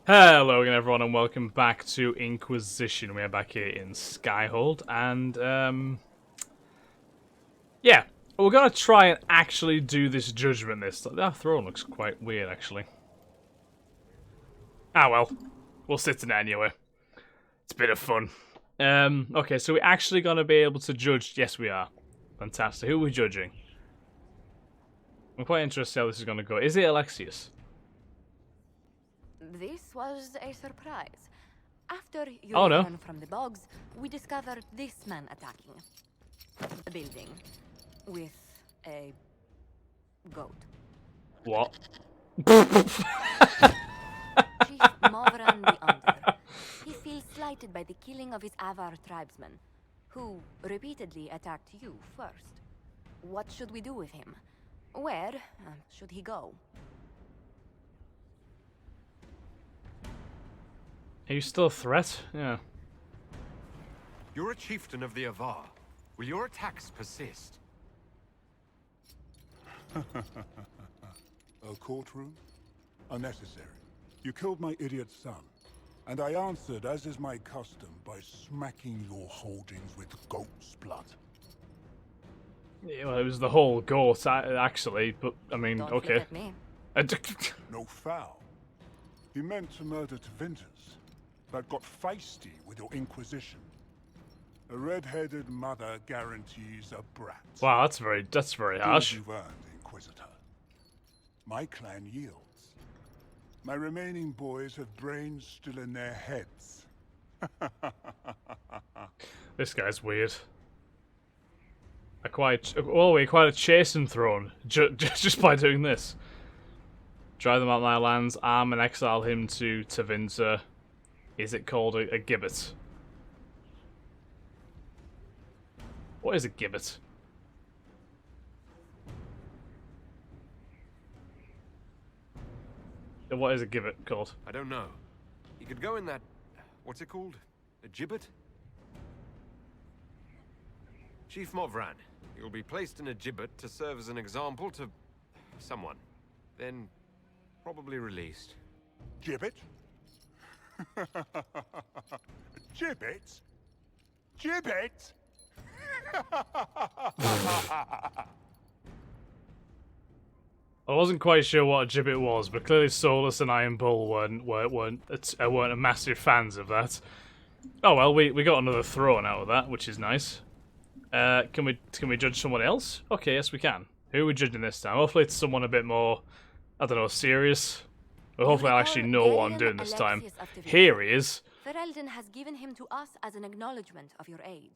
Hello again everyone and welcome back to Inquisition. We are back here in Skyhold and yeah, we're gonna try and actually do this judgment this time. That throne looks quite weird actually. Ah well, we'll sit in it anyway. It's a bit of fun. Okay, so we're actually gonna be able to judge. Yes we are. Fantastic. Who are we judging? I'm quite interested how this is gonna go. Is it Alexius? This was a surprise. After you Oh no. returned from the bogs, we discovered this man attacking the building with a goat. What? Chief Movran the Under. He feels slighted by the killing of his Avvar tribesmen, who repeatedly attacked you first. What should we do with him? Where should he go? Are you still a threat? Yeah. You're a chieftain of the Avvar. Will your attacks persist? A courtroom? Unnecessary. You killed my idiot son, and I answered, as is my custom, by smacking your holdings with goat's blood. Yeah, well, it was the whole goat, actually, but, I mean, Don't okay. look at me. No foul. He meant to murder Tevinters, but got feisty with your Inquisition. A red-headed mother guarantees a brat. Wow, that's very harsh. You've earned, Inquisitor. My clan yields. My remaining boys have brains still in their heads. This guy's weird. We quite a chasing throne just by doing this. Drive them out of my lands, arm and exile him to Tevinter. Is it called a gibbet? What is a gibbet? What is a gibbet called? I don't know. He could go in that... what's it called? A gibbet? Chief Movran, you'll be placed in a gibbet to serve as an example to... someone. Then probably released. Gibbet? Gibbet? Gibbet? I wasn't quite sure what a gibbet was, but clearly Solus and Iron Bull weren't massive fans of that. Oh well, we got another throne out of that, which is nice. Can we judge someone else? Okay, yes we can. Who are we judging this time? Hopefully it's someone a bit more, I don't know, serious. But hopefully I'll actually know what I'm doing this time. Here he is. Ferelden has given him to us as an acknowledgement of your aid.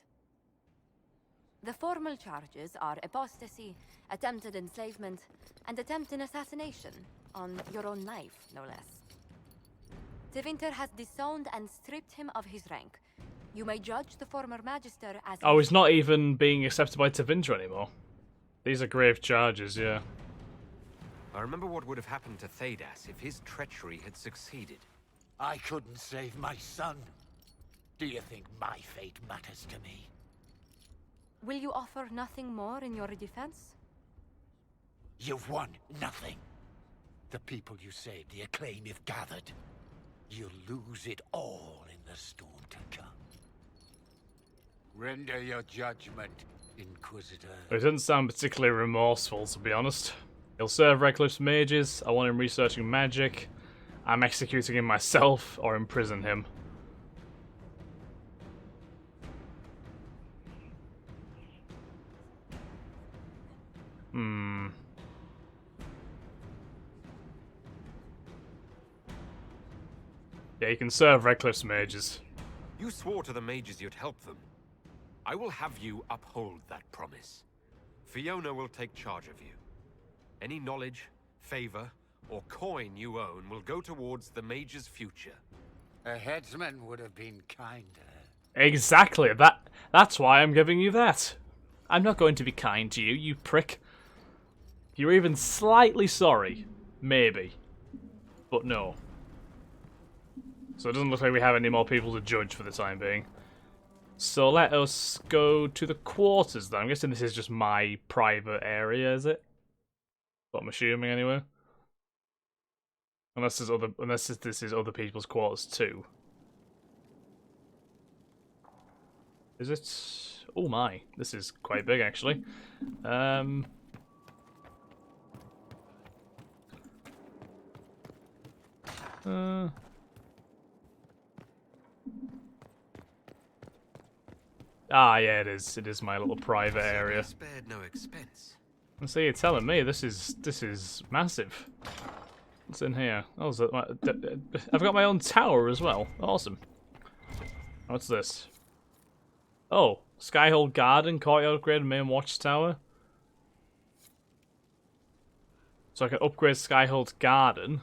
The formal charges are apostasy, attempted enslavement, and attempted assassination on your own life, no less. Tevinter has disowned and stripped him of his rank. You may judge the former magister as... Oh, he's not even being accepted by Tevinter anymore. These are grave charges, yeah. I remember what would have happened to Thedas if his treachery had succeeded. I couldn't save my son. Do you think my fate matters to me? Will you offer nothing more in your defense? You've won nothing. The people you saved, the acclaim you've gathered. You'll lose it all in the storm to come. Render your judgment, Inquisitor. He doesn't sound particularly remorseful, to be honest. He'll serve reckless mages, I want him researching magic, I'm executing him myself, or imprison him. Yeah, you can serve reckless mages. You swore to the mages you'd help them. I will have you uphold that promise. Fiona will take charge of you. Any knowledge, favor, or coin you own will go towards the mage's future. A headsman would have been kinder. Exactly, that's why I'm giving you that. I'm not going to be kind to you, you prick. You're even slightly sorry. Maybe. But no. So it doesn't look like we have any more people to judge for the time being. So let us go to the quarters then. I'm guessing this is just my private area, is it? What I'm assuming anyway. Unless this is other people's quarters too. Is it? Oh my, this is quite big actually. Ah, yeah, it is. It is my little private area. Spared no expense. And so you're telling me this is massive. What's in here? Oh, I've got my own tower as well. Awesome. What's this? Oh, Skyhold Garden, courtyard upgrade, main watchtower. So I can upgrade Skyhold's Garden.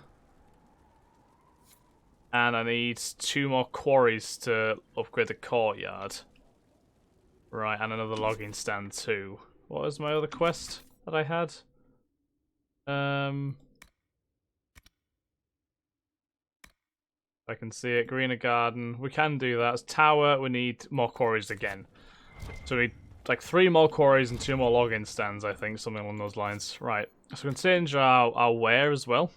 And I need 2 more quarries to upgrade the courtyard. Right, and another logging stand too. What was my other quest that I had? I can see it. Greener Garden. We can do that. Tower, we need more quarries again. So we need like 3 more quarries and 2 more logging stands, I think. Something along those lines. Right. So we can change our wear as well.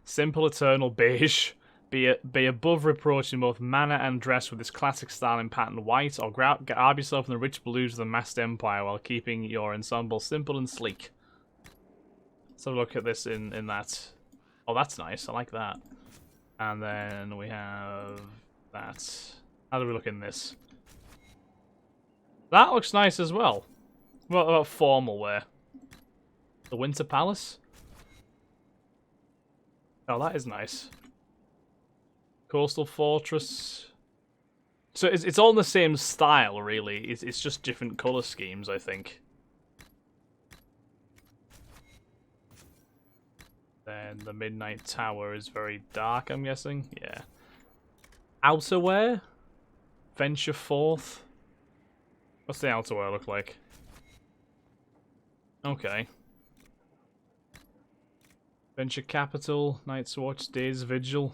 Simple, eternal, beige. Be above reproach in both manner and dress with this classic style in patterned white, or garb yourself in the rich blues of the massed empire while keeping your ensemble simple and sleek. Let's have a look at this in that. Oh, that's nice. I like that. And then we have that. How do we look in this? That looks nice as well. What about formal wear? The Winter Palace? Oh, that is nice. Coastal Fortress. So it's all in the same style, really. It's just different colour schemes, I think. Then the Midnight Tower is very dark, I'm guessing. Yeah. Outerwear? Venture Forth? What's the outerwear look like? Okay. Venture Capital, Night's Watch, Day's Vigil.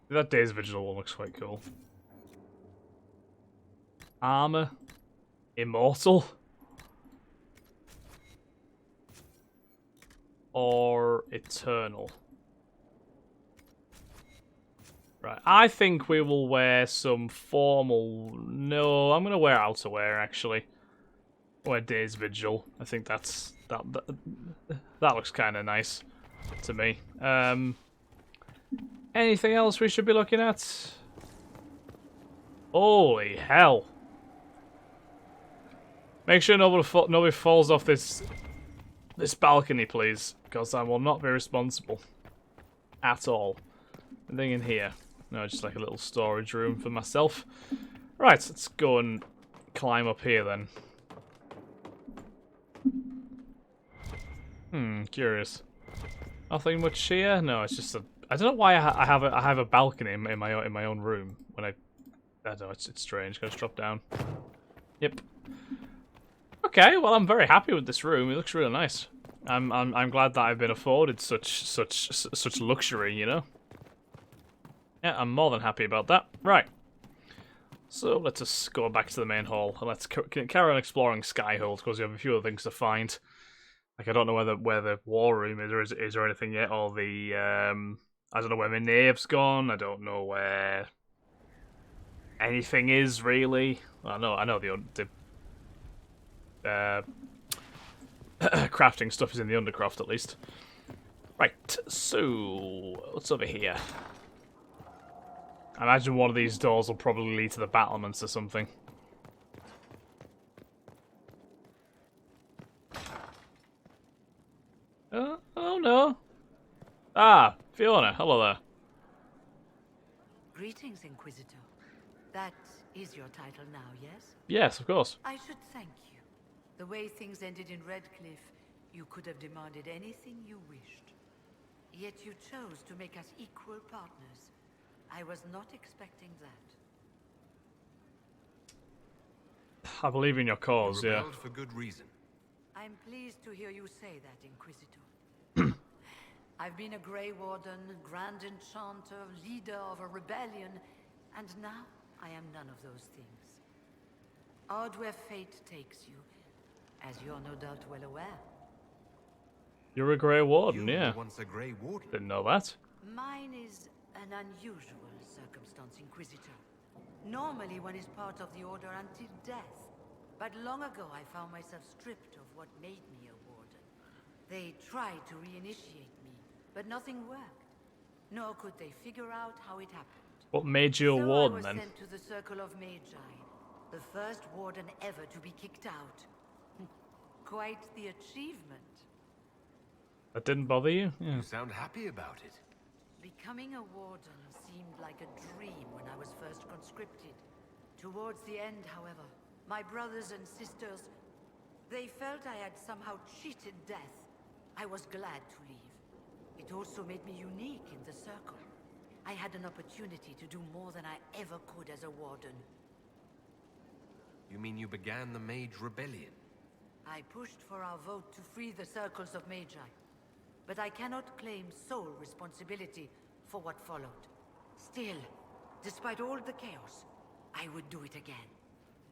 That Day's Vigil one looks quite cool. Armor. Immortal. Or Eternal. Right, I think we will wear some formal... No, I'm going to wear outerwear, actually. Wear Day's Vigil. I think that looks kind of nice to me. Anything else we should be looking at? Holy hell. Make sure nobody falls off this balcony, please, because I will not be responsible at all. Anything in here? No, just like a little storage room for myself. Right, let's go and climb up here then. Curious. Nothing much here? No, it's just a... I don't know why I have a balcony in my own room when I don't know, it's strange. Gotta drop down. Yep. Okay, well I'm very happy with this room. It looks really nice. I'm glad that I've been afforded such luxury, you know. Yeah, I'm more than happy about that. Right. So let's just go back to the main hall and let's carry on exploring Skyhold because we have a few other things to find. Like I don't know where the war room is, or is there anything yet, or the I don't know where my nave's gone. I don't know where anything is really. Well, I know the crafting stuff is in the Undercroft at least. Right. So what's over here? I imagine one of these doors will probably lead to the battlements or something. Oh no. Ah, Fiona, hello there. Greetings, Inquisitor. That is your title now, yes? Yes, of course. I should thank you. The way things ended in Redcliffe, you could have demanded anything you wished. Yet you chose to make us equal partners. I was not expecting that. I believe in your cause, You yeah. rebelled for good reason. I'm pleased to hear you say that, Inquisitor. I've been a Grey Warden, Grand Enchanter, leader of a rebellion, and now I am none of those things. Odd where fate takes you, as you're no doubt well aware. You're a Grey Warden, You yeah. were once a Grey Warden. Didn't know that. Mine is an unusual circumstance, Inquisitor. Normally one is part of the Order until death. But long ago I found myself stripped of what made me a Warden. They tried to reinitiate me, but nothing worked. Nor could they figure out how it happened. What made you a So Warden I was then? sent to the Circle of Magi, the first Warden ever to be kicked out. Quite the achievement. That didn't bother you? Yeah. You sound happy about it. Becoming a Warden seemed like a dream when I was first conscripted. Towards the end, however, my brothers and sisters, they felt I had somehow cheated death. I was glad to leave. It also made me unique in the Circle. I had an opportunity to do more than I ever could as a Warden. You mean you began the Mage Rebellion? I pushed for our vote to free the Circles of Magi. But I cannot claim sole responsibility for what followed. Still, despite all the chaos, I would do it again.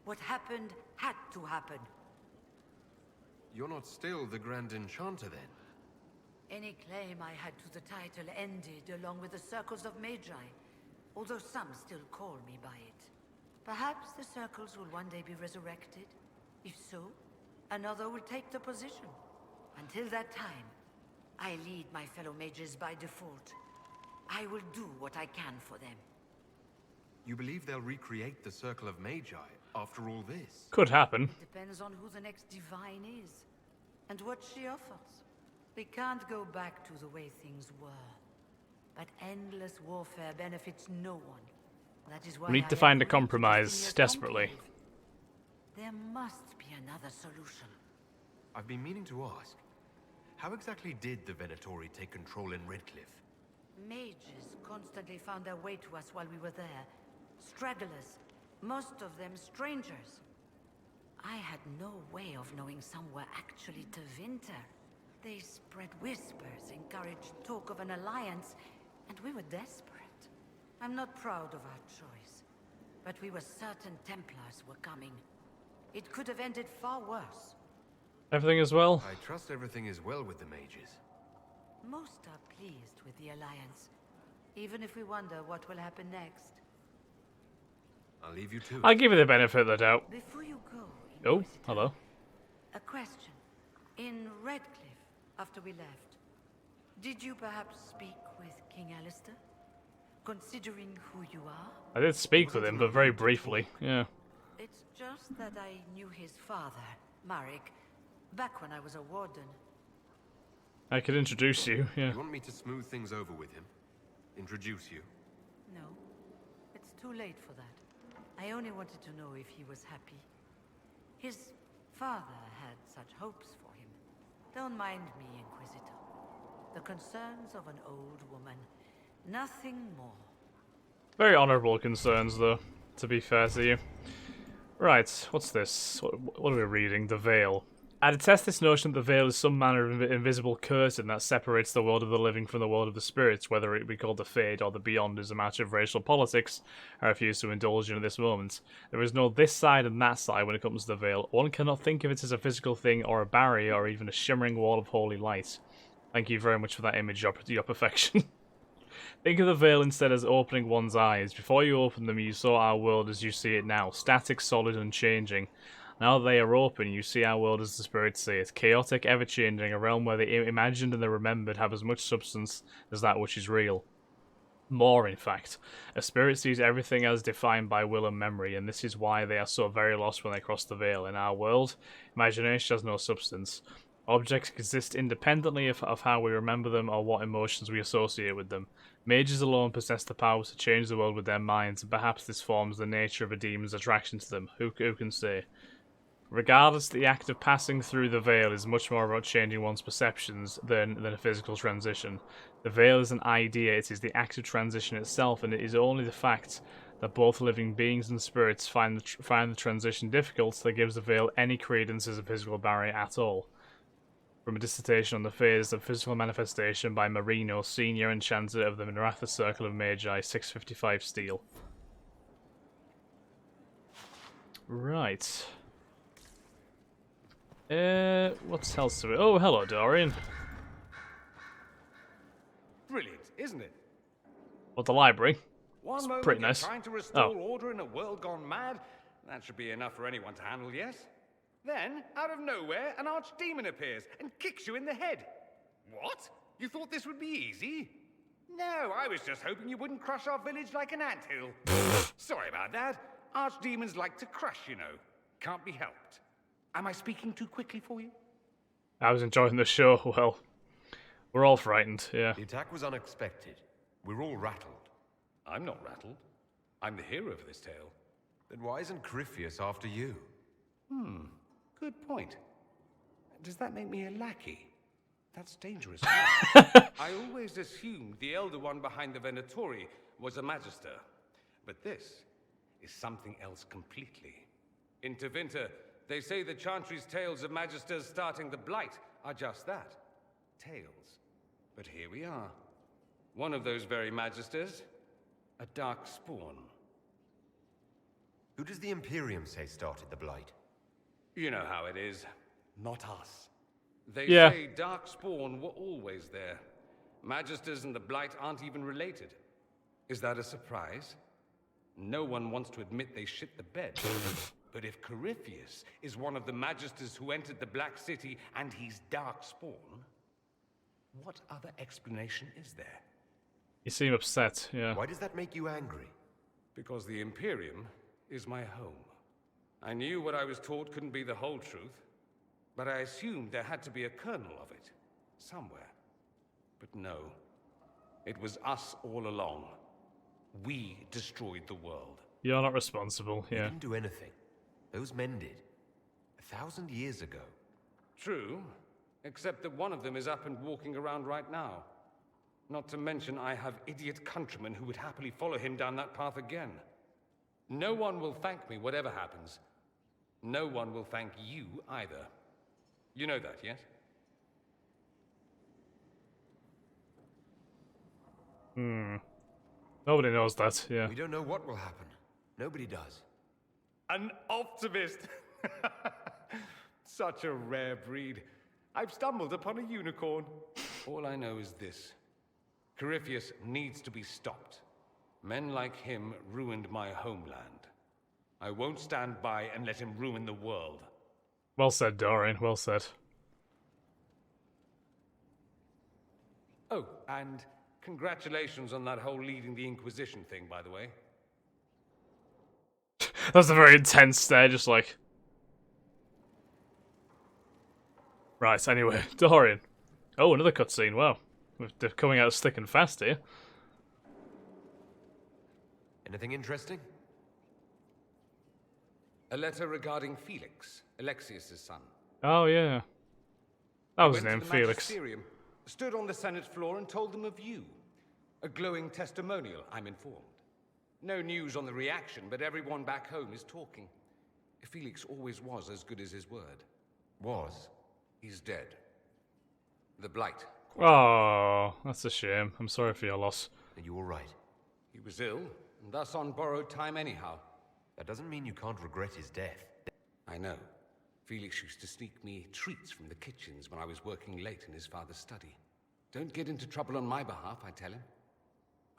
What happened had to happen. You're not still the Grand Enchanter then? Any claim I had to the title ended along with the Circles of Magi, although some still call me by it. Perhaps the Circles will one day be resurrected. If so, another will take the position. Until that time, I lead my fellow mages by default. I will do what I can for them. You believe they'll recreate the Circle of Magi after all this? Could happen. Depends on who the next divine is, and what she offers. We can't go back to the way things were. But endless warfare benefits no one. That is why We need to I find a agreed to compromise Destinia's desperately. conclave. There must be another solution. I've been meaning to ask. How exactly did the Venatori take control in Redcliffe? Mages constantly found their way to us while we were there. Stragglers, most of them strangers. I had no way of knowing some were actually Tevinter. They spread whispers, encouraged talk of an alliance, and we were desperate. I'm not proud of our choice, but we were certain Templars were coming. It could have ended far worse. Everything as well? I trust everything is well with the mages. Most are pleased with the alliance, even if we wonder what will happen next. I'll leave you to it. I'll give you the benefit of the doubt. Before you go, Oh, Inquisitor, hello. a question. In Redcliffe, after we left, did you perhaps speak with King Alistair? Considering who you are? I did speak with him, but very briefly. Yeah. It's just that I knew his father, Marek, back when I was a warden. I could introduce you, yeah. You want me to smooth things over with him? Introduce you? No, it's too late for that. I only wanted to know if he was happy. His father had such hopes for him. Don't mind me, Inquisitor. The concerns of an old woman. Nothing more. Very honourable concerns, though, to be fair to you. Right, what's this? What are we reading? The Veil. I detest this notion that the Veil is some manner of invisible curtain that separates the world of the living from the world of the spirits. Whether it be called the Fade or the Beyond is a matter of racial politics I refuse to indulge in at this moment. There is no this side and that side when it comes to the Veil. One cannot think of it as a physical thing or a barrier or even a shimmering wall of holy light. Thank you very much for that image, your perfection. Think of the Veil instead as opening one's eyes. Before you opened them, you saw our world as you see it now, static, solid, and changing. Now that they are open, you see our world as the spirits see it, chaotic, ever-changing, a realm where the imagined and the remembered have as much substance as that which is real. More, in fact. A spirit sees everything as defined by will and memory, and this is why they are so very lost when they cross the Veil. In our world, imagination has no substance. Objects exist independently of how we remember them or what emotions we associate with them. Mages alone possess the power to change the world with their minds, and perhaps this forms the nature of a demon's attraction to them. Who can say? Regardless, the act of passing through the Veil is much more about changing one's perceptions than a physical transition. The Veil is an idea, it is the act of transition itself, and it is only the fact that both living beings and spirits find the transition difficult that gives the Veil any credence as a physical barrier at all. From a dissertation on the phase of physical manifestation by Marino, Senior Enchanter of the Miratha Circle of Magi, 655 steel. Right. What else do we... Oh, hello, Dorian. Brilliant, isn't it? Well, the library. One It's moment pretty you're nice. trying to restore Oh. order in a world gone mad. That should be enough for anyone to handle, yes? Then, out of nowhere, an archdemon appears and kicks you in the head. What? You thought this would be easy? No, I was just hoping you wouldn't crush our village like an anthill. Sorry about that. Archdemons like to crush, you know. Can't be helped. Am I speaking too quickly for you? I was enjoying the show. Well, we're all frightened, yeah. The attack was unexpected. We're all rattled. I'm not rattled. I'm the hero of this tale. Then why isn't Corypheus after you? Good point. Does that make me a lackey? That's dangerous. I always assumed the elder one behind the Venatori was a magister. But this is something else completely. In Tevinter, they say the Chantry's tales of magisters starting the Blight are just that. Tales. But here we are. One of those very magisters, a dark spawn. Who does the Emporium say started the Blight? You know how it is. Not us. They Yeah. say Darkspawn were always there. Magisters and the Blight aren't even related. Is that a surprise? No one wants to admit they shit the bed. But if Corypheus is one of the Magisters who entered the Black City and he's Darkspawn, what other explanation is there? You seem upset, yeah. Why does that make you angry? Because the Imperium is my home. I knew what I was taught couldn't be the whole truth, but I assumed there had to be a kernel of it, somewhere. But no, it was us all along. We destroyed the world. You're not responsible, You yeah. didn't do anything. Those men did. 1,000 years ago. True, except that one of them is up and walking around right now. Not to mention I have idiot countrymen who would happily follow him down that path again. No one will thank me, whatever happens. No one will thank you either. You know that, yes? Nobody knows that, yeah. We don't know what will happen. Nobody does. An optimist! Such a rare breed. I've stumbled upon a unicorn. All I know is this. Corypheus needs to be stopped. Men like him ruined my homeland. I won't stand by and let him ruin the world. Well said, Dorian, well said. Oh, and congratulations on that whole leading the Inquisition thing, by the way. That's a very intense stare, just like... Right, anyway, Dorian. Oh, another cutscene, wow. They're coming out thick and fast here. Anything interesting? A letter regarding Felix, Alexius' son. Oh, yeah. That was his Went name, to the Felix. magisterium, stood on the Senate floor and told them of you. A glowing testimonial, I'm informed. No news on the reaction, but everyone back home is talking. Felix always was as good as his word. Was. He's dead. The Blight. Oh, that's a shame. I'm sorry for your loss. Are you alright? He was ill, and thus on borrowed time anyhow. That doesn't mean you can't regret his death. I know. Felix used to sneak me treats from the kitchens when I was working late in his father's study. Don't get into trouble on my behalf, I tell him.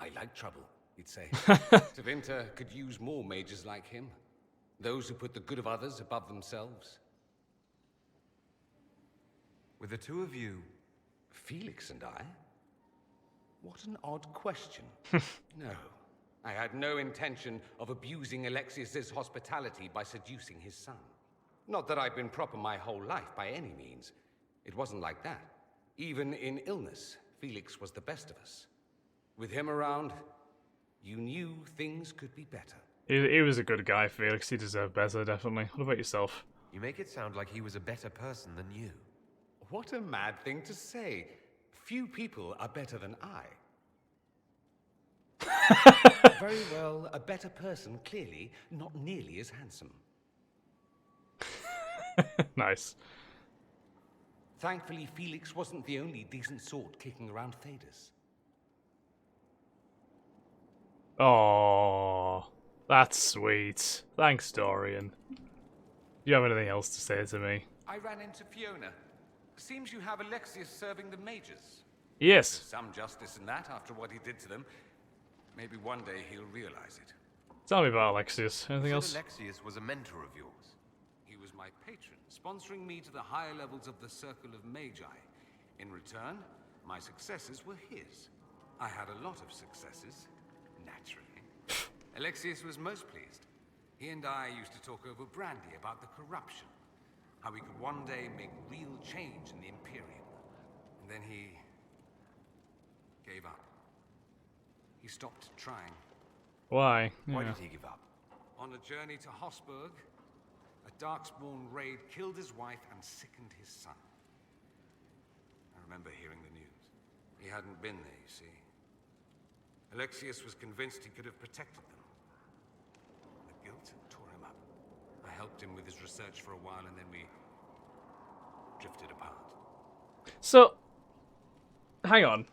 I like trouble, he'd say. Tevinter could use more mages like him. Those who put the good of others above themselves. With the two of you, Felix and I? What an odd question. No, I had no intention of abusing Alexius's hospitality by seducing his son. Not that I've been proper my whole life by any means. It wasn't like that. Even in illness, Felix was the best of us. With him around, you knew things could be better. He was a good guy, Felix. He deserved better, definitely. What about yourself? you make it sound like he was a better person than you. What a mad thing to say. Few people are better than I. Very well, a better person, clearly, not nearly as handsome. Nice. Thankfully, Felix wasn't the only decent sort kicking around Thedas. Oh, that's sweet. Thanks, Dorian. Do you have anything else to say to me? I ran into Fiona. Seems you have Alexius serving the mages. Yes. There's some justice in that after what he did to them. Maybe one day he'll realize it. Tell me about Alexius. Anything You else? said Alexius was a mentor of yours. He was my patron, sponsoring me to the higher levels of the Circle of Magi. In return, my successes were his. I had a lot of successes, naturally. Alexius was most pleased. He and I used to talk over brandy about the corruption, how we could one day make real change in the Emporium. And then he gave up. He stopped trying. Why? Why Yeah. did he give up? On a journey to Hossberg, a Darkspawn raid killed his wife and sickened his son. I remember hearing the news. He hadn't been there, you see. Alexius was convinced he could have protected them. The guilt tore him up. I helped him with his research for a while, and then we drifted apart. So, hang on.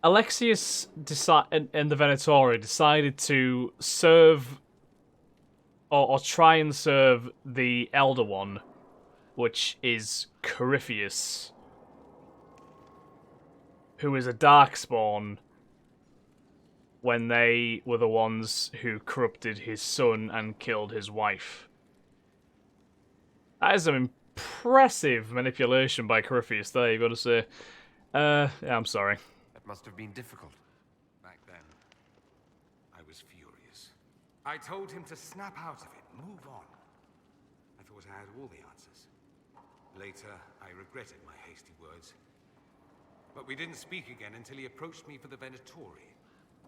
Alexius and the Venatori decided to serve or try and serve the Elder One, which is Corypheus, who is a Darkspawn, when they were the ones who corrupted his son and killed his wife. That is some impressive manipulation by Corypheus there, you've got to say. Yeah, I'm sorry. That must have been difficult. Back then, I was furious. I told him to snap out of it, move on. I thought I had all the answers. Later, I regretted my hasty words. But we didn't speak again until he approached me for the Venatori.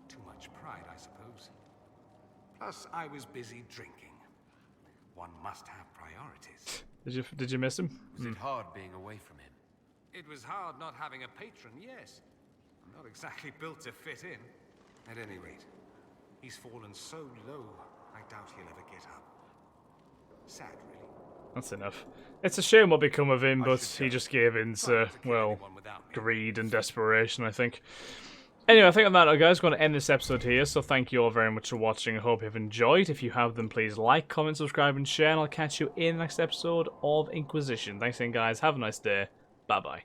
Too much pride, I suppose. Plus, I was busy drinking. One must have priorities. Did you miss him? Was it hard being away from him? It was hard not having a patron, yes. I'm not exactly built to fit in. At any rate, he's fallen so low, I doubt he'll ever get up. Sad, really. That's enough. It's a shame what become of him, but he just gave in to, well, greed and desperation, I think. Anyway, I think on that note, guys, I'm going to end this episode here, so thank you all very much for watching. I hope you've enjoyed. If you have, then please like, comment, subscribe, and share, and I'll catch you in the next episode of Inquisition. Thanks again, guys. Have a nice day. Bye-bye.